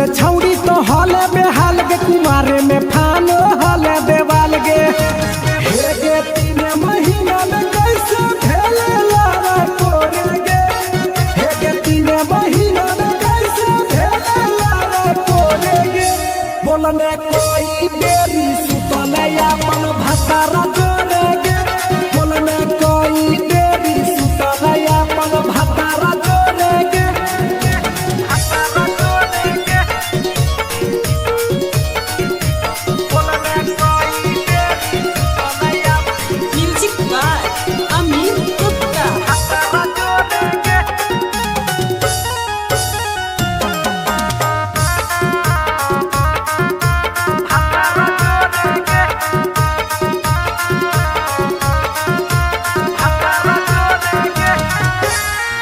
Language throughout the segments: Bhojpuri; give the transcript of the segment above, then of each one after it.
ले छौड़ी तो हले बेहाल गे कुमारे में फानो हले देवाल गे हे गे 3 महीना में कैसे भेले लारा कोरे गे हे गे 3 महीना में कैसे भेले लारा कोरे गे बोलने कोई बेरी सुतले अपन भतारा जोरे गे बोलने कोई बेरी सुतले अपन भतारा जोरे गे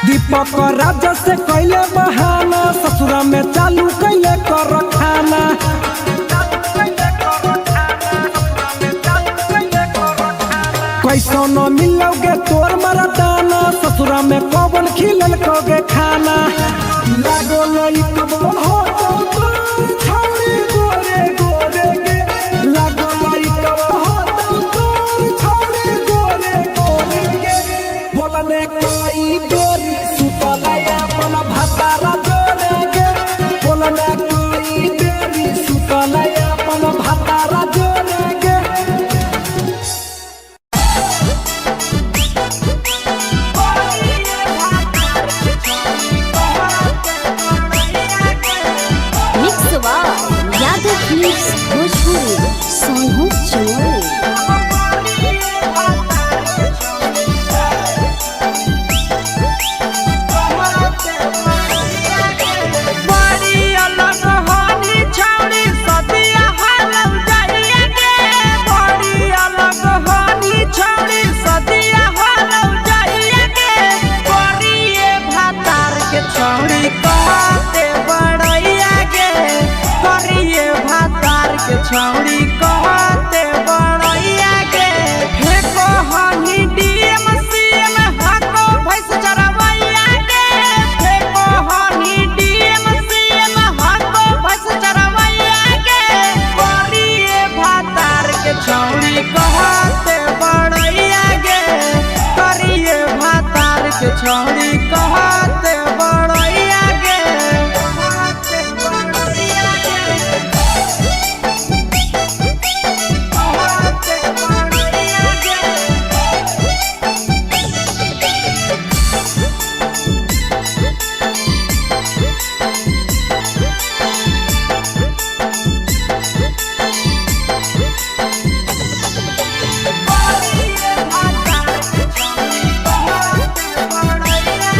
दीपक राजा से कैले बहाना ससुरा में चालू कैले कर खाना कैसो न मिलोगे तोर मरदाना ससुरा में कौन खिलल कोगे खाना लागो लई कब हो तो छौड़ी गोरे गोरे गे लागो लई कब हो तो छौड़ी गोरे गोरे गे बोलने कोई गोरी सुतले अपन भतारा जोरे गे बोलने कोई गोरी सुतले अपन भतारा जोरे गे छौड़ी कहते बड़ैया गे फेको हनी डीएम सीएम हको भैंस चरवैया गे फेको हनी डीएम सीएम हको भैंस चरवैया गे करिए भातार के छौड़ी कहते बड़ैया गे करिए भातार के छौड़ी कहते बड़ैया गे बड़ैया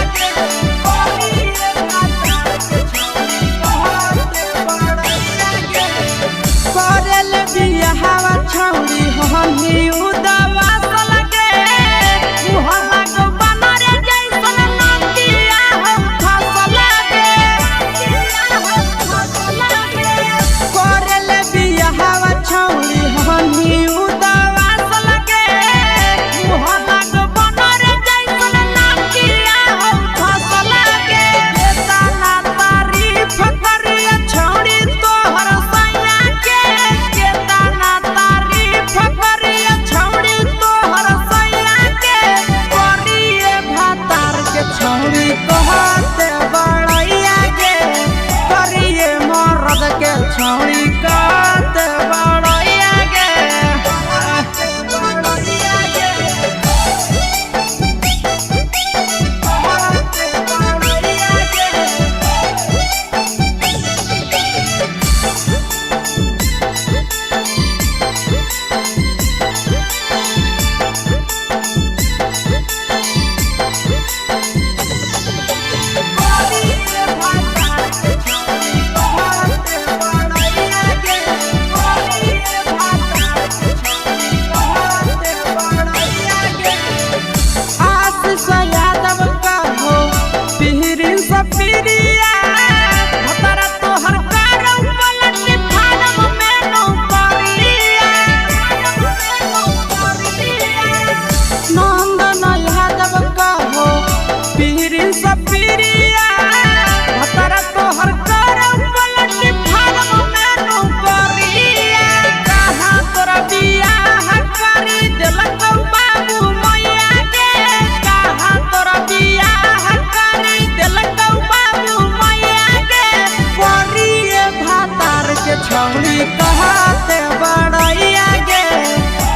छौड़ी कहते बड़ैया गे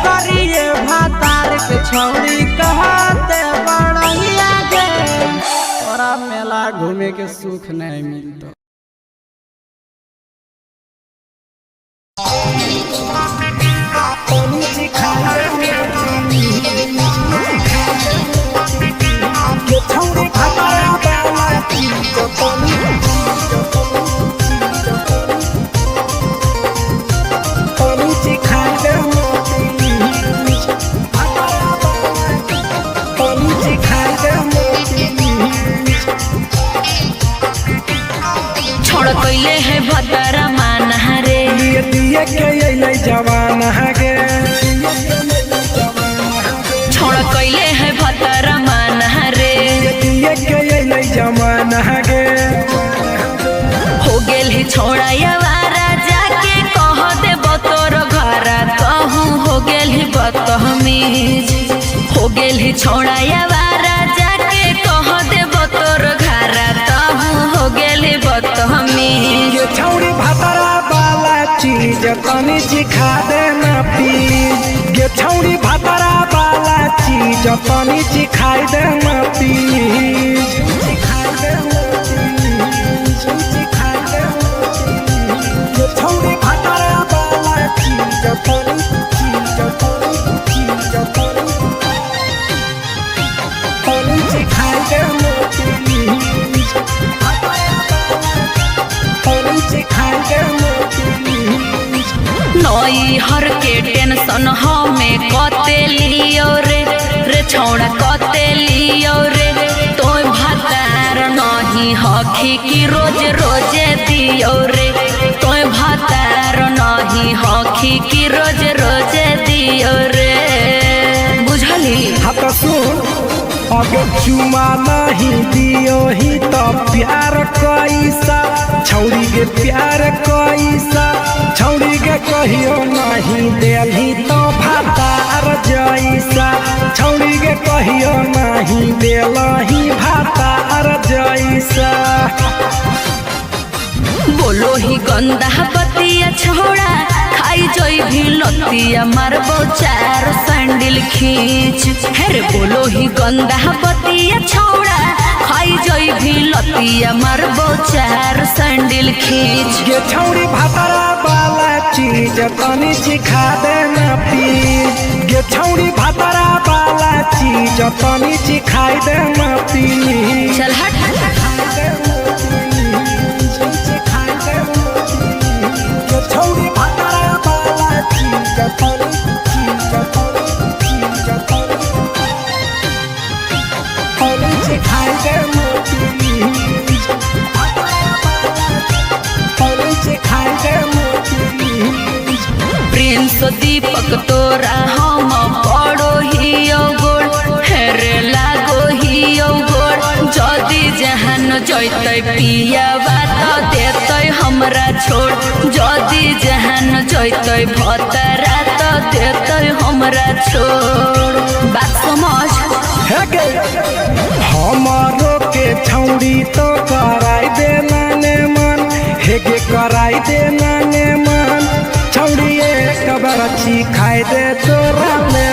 करिए भातार के छौड़ी कहते बड़ैया गे तोरा मेला घूमे के सुख नहीं मिलता। छोड़ कैले है भतरा मान रे दिए के अइले जवान गे छोड़ कैले है भतरा मान रे दिए के अइले जवान गे हो गेल ही छोड़ा यावारा जाके कह दे बतोर घर कहूँ हो गेल ही बदतमीज हो गेल ही छोड़ा यावारा जाके कह दे बतोर घर कहूँ हो गेल ही बदतमीज। ये छौड़ी भातरा वाला चीज तनी सिखा देना प्लीज ये छौड़ी भातरा वाला चीज तनी सिखाई देना प्लीज ये छौड़ी भातरा वाला चीज तनी सिखाई देना नई हर के टेंशन हमें कते लियो रे छौड़ा कते लियो रे तो भातार नहीं हखी की रोज रोजे दियो रे तो भातार नहीं हखी की रोज रोजे दियो रे बुझली। हाँ तो सुन अगर चुमा नहीं दियो ही तो प्यार कैसा छौड़ी के प्यार कैसा छौड़ी के कहियो नहीं देली तो भातार जैसा छौड़ी के कहियो नहीं देलही भातार जैसा। बोलो ही गंदा बतिया छोड़ा खाई जोई भी लतिया मारबो चार सैंडल खींच हेरे बोलो ही गंदा बतिया छोड़ा खाई जोई भी लतिया मारबो चार सैंडल खींच। ये छौड़ी भातरा वाला चीज तनी सिखा देना प्लीज ये छौड़ी भातरा वाला चीज तनी सिखाई देना प्लीज। चल हट छौड़ी भातरा वाला चीज सिखाई देना प्लीज सिखाई देना प्लीज। प्रिंस दीपक तोरा हम पड़ो ही गोड़ हेरे लागो ही गोड़ जदी जहान जैते पिया बात देते हमरा छोड़ जदी जहान जैते भतरा तो देते हमरा छोड़ बात समझ। हमारो के छौड़ी तो कराई देना ने मन हेगे कराई देना ने मन छौड़ी एक बरछी खाई दे तोरा ले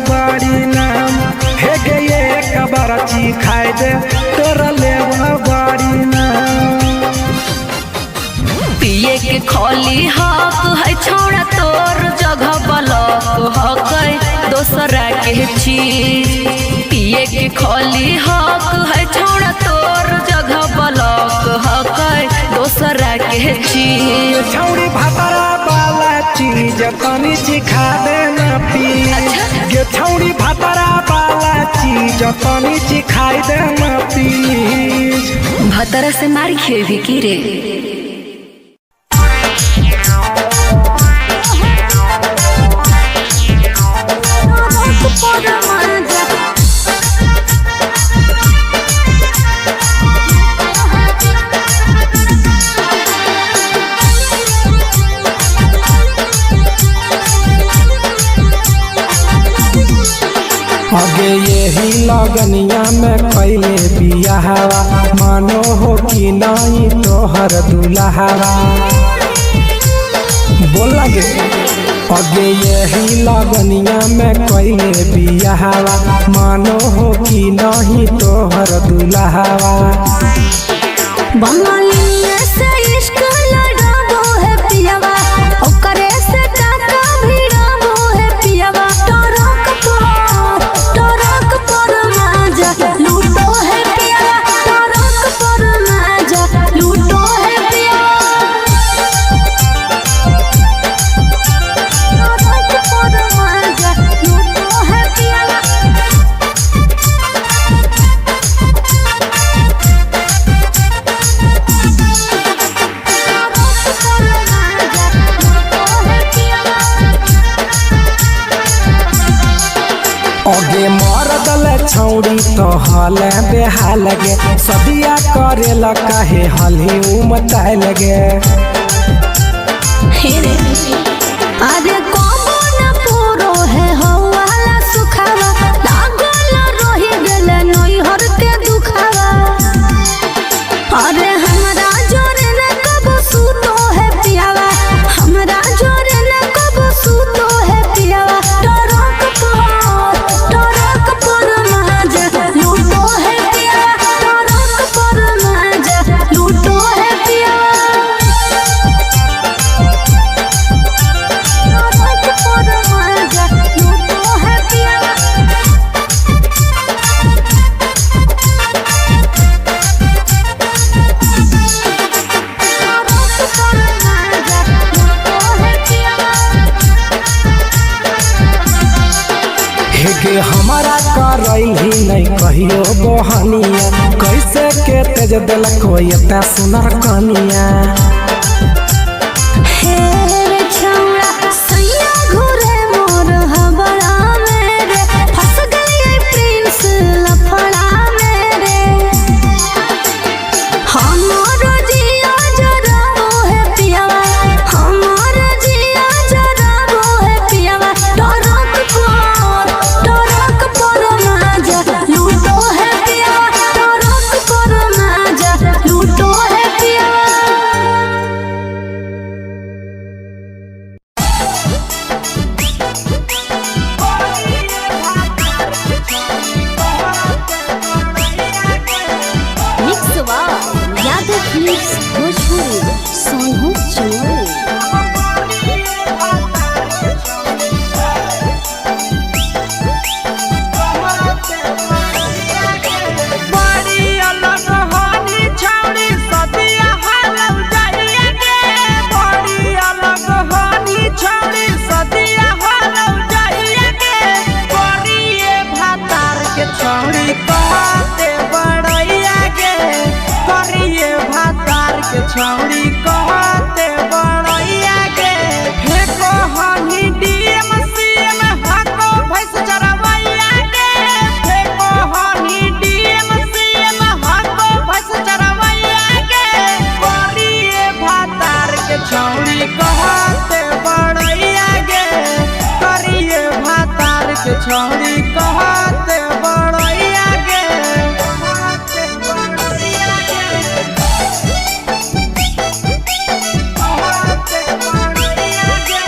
बड़ी नाम हेगे एक बरछी खाई दे तोरा ले बड़ी नाम। पिए के खोली हक है छोड़ा तोर जगह बलक हक दोसरा के चीज पिए के खोली हक है छोड़ा तोर जगह बलक हक दोसरा के चीज। छौड़ी भातरा वाला चीज तनी सिखा देना प्लीज ये छौड़ी भातरा वाला चीज तनी सिखाई देना प्लीज। भतरा से मार खेवी की रे आगे यही लगनिया में कैले बियाहवा मानो हो कि नहीं तोहर दुल्हावा गोल लगे अगे यही लगनिया में कैले बियाहवा मानो हो कि नहीं तोहर दुल्हावा बंगाली से इश्क लड़ाबो है पियावा ओकरे से काका भिड़ाबो है पियावा टरक पर माजा लूटो है पियावा टरक पर माजा लूटो है पियावा टरक पर माजा लूटो है पियावा अगे मरदल छौड़ी तो हल बेहाल गे सदिया करे ला काहे हली उमताए लगे अरे कबो न पूरो है हवाला सुखावा लागल रही गेले नैहर के दुखावा अरे हमरा जोरे न कबो सूतो है पियावा हमरा जोरे न कबो सूतो है पियावा टरक पर माजा लूटो है पियावा टरक पर माजा लूटो है पियावा हेगे हमारा करैल ही नहीं कहियो बहनिया कैसे के तेज दिल कोई एता सुनर कनिया हे रे छौड़ा सैया घुरे मोर हबड़ा मेरे फंस गई प्रिंस लफड़ा मेरे हमारो जिया जराबो है पियावा हमारो जिया जराबो है पियावा टरक पर माजा लूटो है पियावा टरक पर माजा लूटो है पियावा मिक्सवा यादव फिल्म्स भोजपुरी सोनू चोरी बड़ी अलग हानी छौड़ी सदिया हालव जाइए गे बड़ी अलग हानी छौड़ी सदिया हालव जाइए गे करिए भातार के छौड़ी कहते बड़ैया गे करिए भातार के छौड़ी कहते बड़ैया गे हे कहनी डीएम सीएम हाको भैंस चरवैया गे हे कहनी डीएम सीएम हाको भैंस चरवैया गे करिए भातार के छौड़ी कहते बड़ैया गे करिए भातार के छौड़ी कहते बड़ैया गे कहते बड़ैया गे कहते बड़ैया गे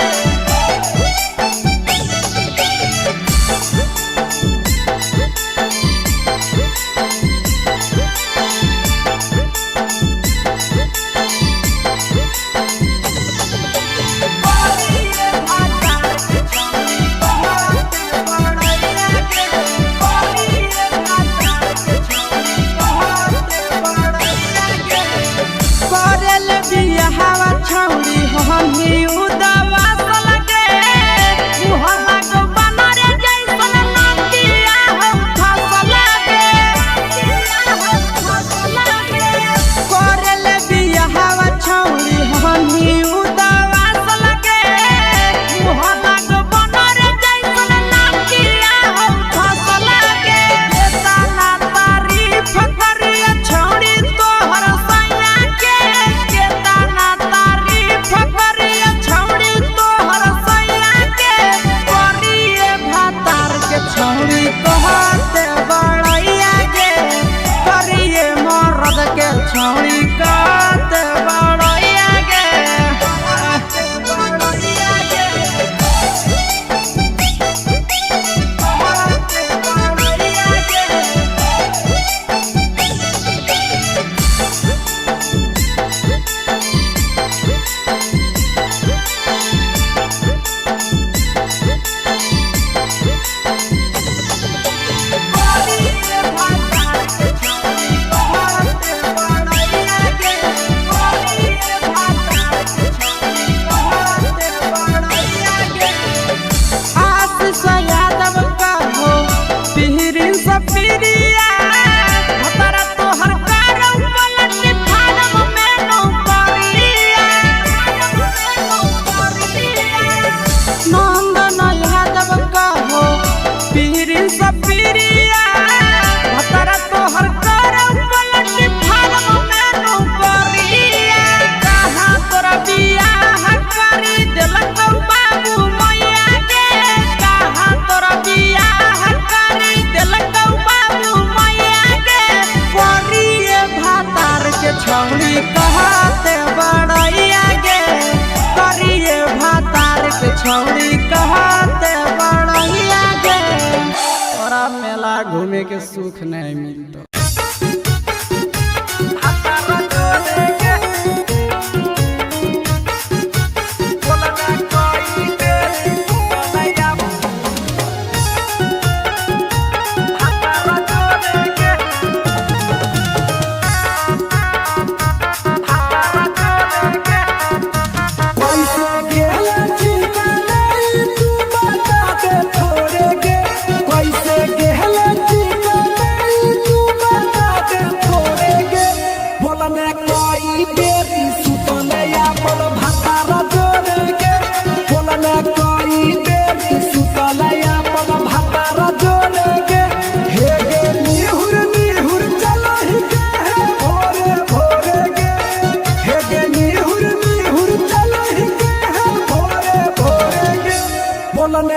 घूमे के सुख नहीं मिलता।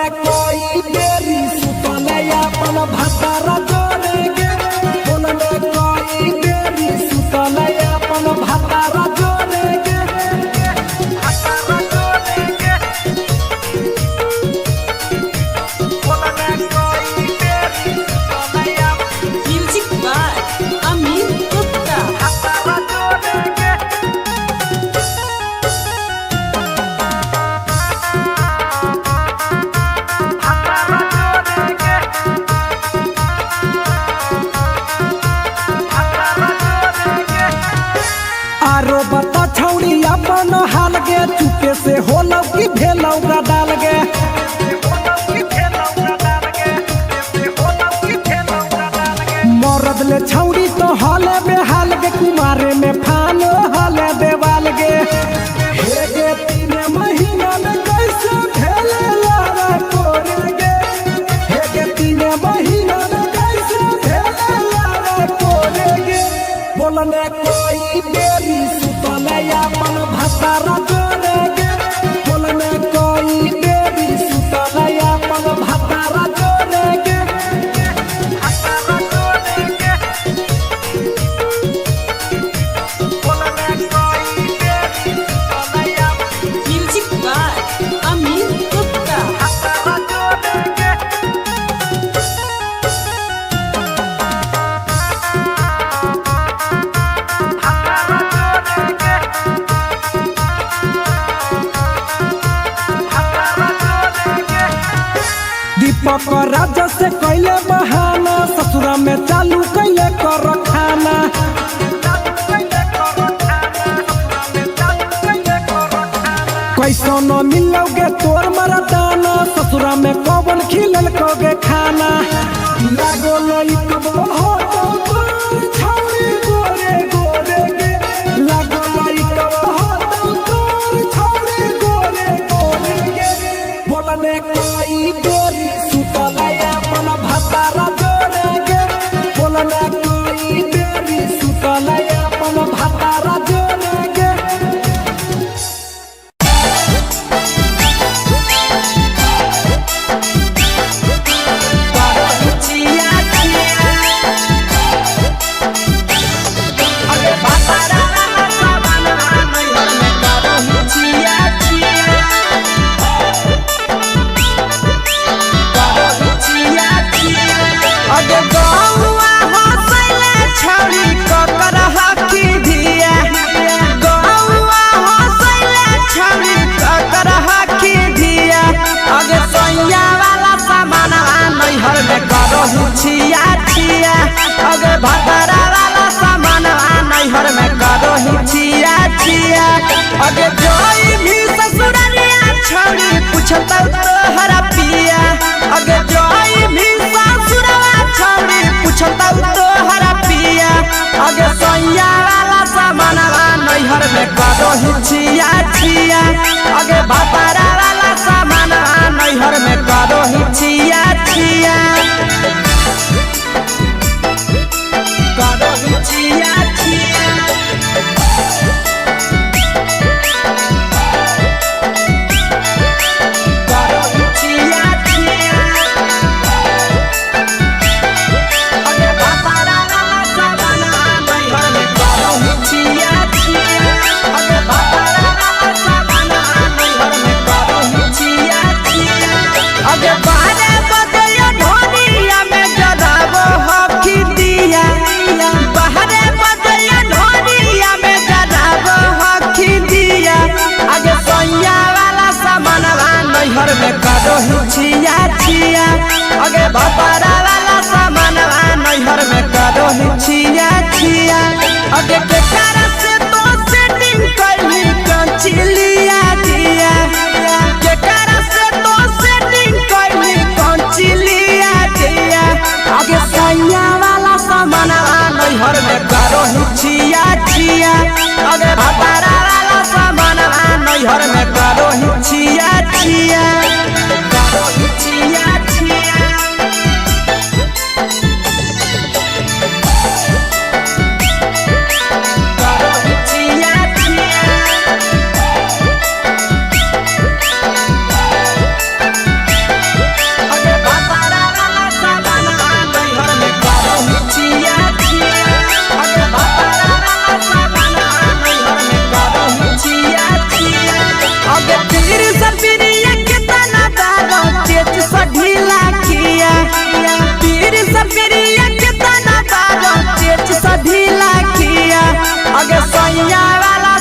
कोई देरी सुतलया अपन भतारा जोड़ेगे, बोलने कोई देरी सुतलया अपन भतारा जोड़ेगे, भतारा जोड़ेगे, बोलने कोई देरी सुतलया। Music by Amit Gupta. भतारा जोड़ेगे। आरो बता छौड़ी अपन हाल गे, चुपे से होलौ कि भेलौ गा डाल गे, मरद ले छौड़ी तो हाले बेहाल गे, कुमारे में फान हाले देवाल गे, हे गे 3 महीना में कैसे भेले लारा कोरे गे, हे गे 3 महीना में कैसे भेले लारा कोरे गे, बोलने कोई देरी सुतलया अपन भतारा जोड़ेगे, बोलने कोई देरी सुतलया अपन भतारा जोड़ेगे, भतारा जोड़ेगे, बोलने कोई देरी सुतलया। Music by Amit Gupta. भतारा जोड़ेगे। दीपक राजा से कैले बहाना, ससुरा में चालू कैले कर खाना, कैसो न मिलोगे तोर मरदाना, ससुरा में कौन खिलल कोगे खाना, लागो लई कबो हो तो तोर छौरी गोरे गोरे गे, लागो लई कबो हो तो तोर छौरी गोरे गोरे गे, बोलने कोई देरी सुतलया अपन भतारा जोड़ेगे, बोलने कोई देरी सुतलया अपन भतारा जोड़ेगे। छिया छिया अगे भतारा वाला सामान नैहर में करो ही छिया छिया, अगे जोई भी ससुरालिया छोड़ी पूछता तोहरा पिया, अगे जोई भी ससुरवा छोड़ी पूछता तोहरा पिया, अगे सैया वाला सामान नैहर में करो ही छिया छिया, अगे भतारा वाला सामान नैहर में करो ही छिया छिया, करो ही छिया छिया। नैहर में करो ही छिया छिया अगे भतारा वाला सामानवा नैहर में करो ही छिया छिया अगे के cara से तो सेटिंग कइली कंचिलिया दिया के cara से तो सेटिंग कइली कंचिलिया दिया अगे सैया वाला सामानवा नैहर में करो ही छिया छिया अगे भतारा वाला सामानवा नैहर में करो ही छिया छिया करो ही छिया छिया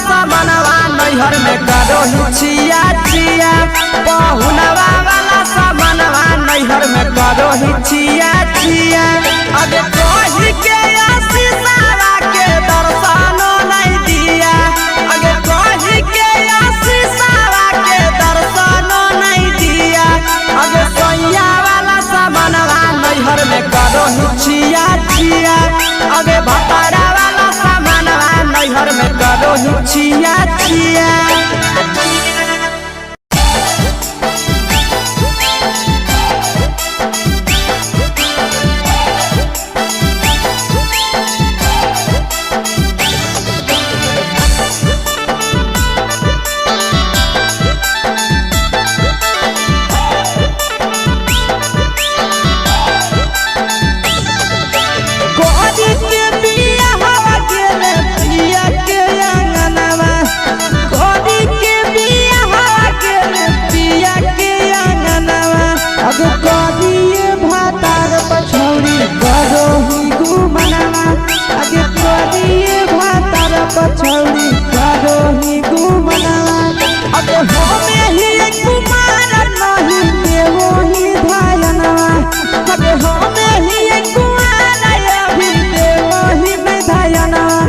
नैहर में करो ही छिया छिया पहुनवा वाला सामानवा नैहर में करो ही छिया छिया अगे कही के आशीषवा के दर्शनो नहीं दिया अगे कही के आशीषवा के दर्शनो नहीं दिया अगे सैया वाला सामानवा नैहर में करो ही छिया छिया अगे भतारा वाला सामानवा नैहर में करो ही छिया छिया पछौड़ी करो ही घुमनवा अब हमें ही कुमार नहीं देवो ही धायनवा अब हमें ही कुमार अभी देवो ही धायनवा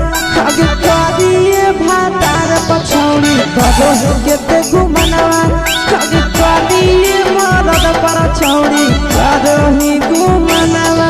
अब करिए भातार पछौड़ी करो ही केते घुमनवा अब करिए मरद पर छौड़ी करो ही घुमनवा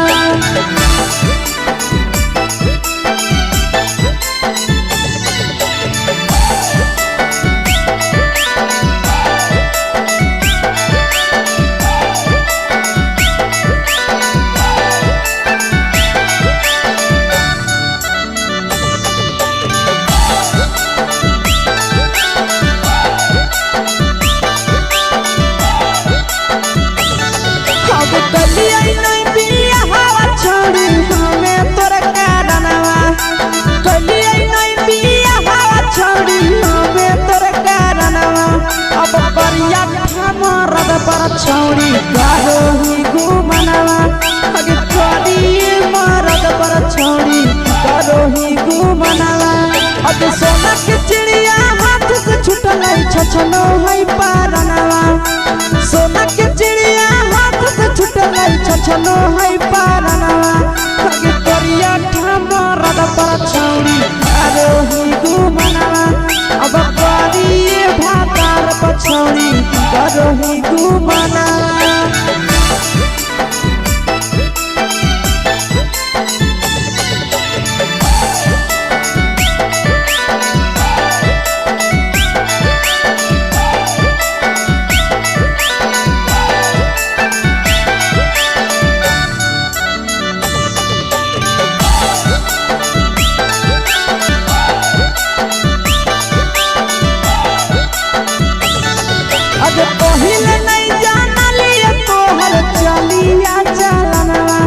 छौड़ी करो ही घुमनवा अगे करिए मरद पर छौड़ी करो ही घुमनवा अब सोना के चिड़िया हाथ से छूटल छछनो है पारनवा सोना के चिड़िया हाथ से छूटल छछनो है पारनवा अगे करिया मरद पर छौड़ी करो ही घुमनवा अब करिए भातार पर छौड़ी करो ही घुमनवा पहिले नहीं जानलिए तोहर चलिया चलनवा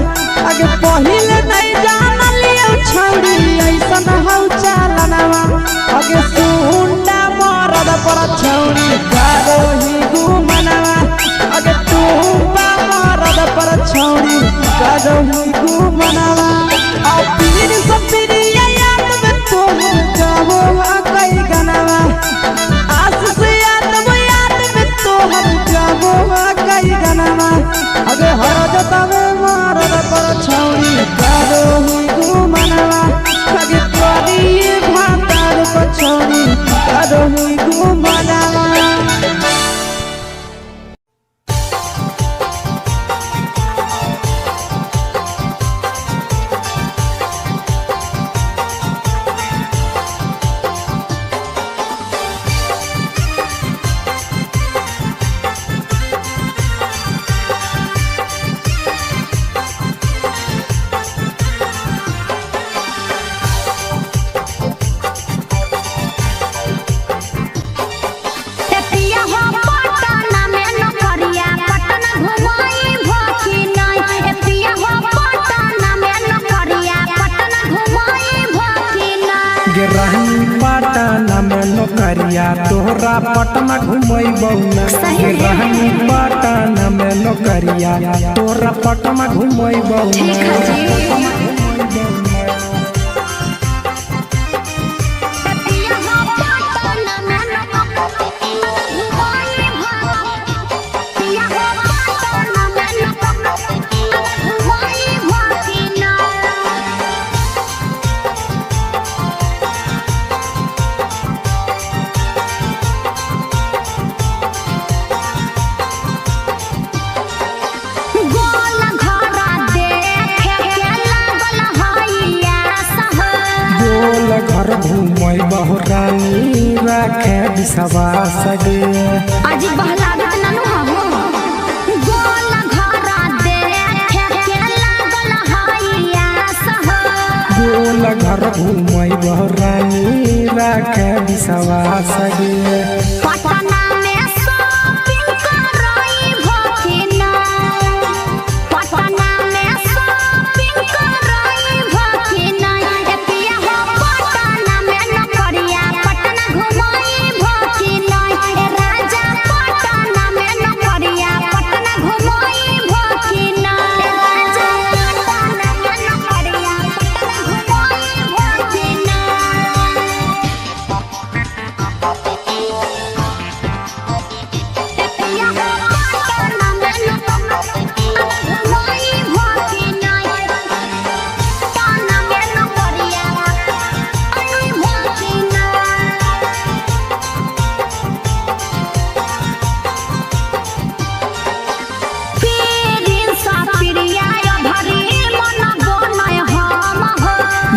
अगे पहिले नहीं जानलिए छौड़ी ऐसन हौ चलनवा अगे सुंडा मरद पर छौड़ी करो ही घुमनवा अगे टूपा मरद पर छौड़ी करो ही घुमनवा और पीर सब पीरिया याद में तोहर गावो कई गनवा आस से याद में तोहर गावो तोरा पटना घुमैबौ ना सही है। रहनी पटना में नौकरिया तोरा पटना घुमैबौ ठीक है जी। घर घूमै बहुरानी राखे विश्वास गे आज बहलागत ननु हबो गोल घरा देखे के लागल हइया सह गोल घर घूमै बहुरानी राखे विश्वास गे पटना में शॉपिंग करई भकिना पटना में शॉपिंग करई भकिना एतिया हो पटना में नौकरिया पटना घुमई भकिना ए राजा पटना में नौकरिया पटना घुमई भकिना ए राजा पटना में नौकरिया पटना घुमई भकिना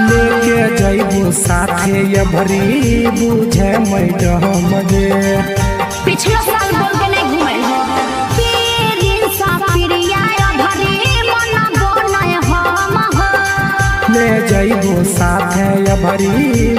लेके जइबो साथे ये भरी बुझे मैडम गे पिछला साल बोल के नहीं घुमल हो पीरिन सा पिरिया भरी मन बोलय हम हो ले जइबो साथे ये भरी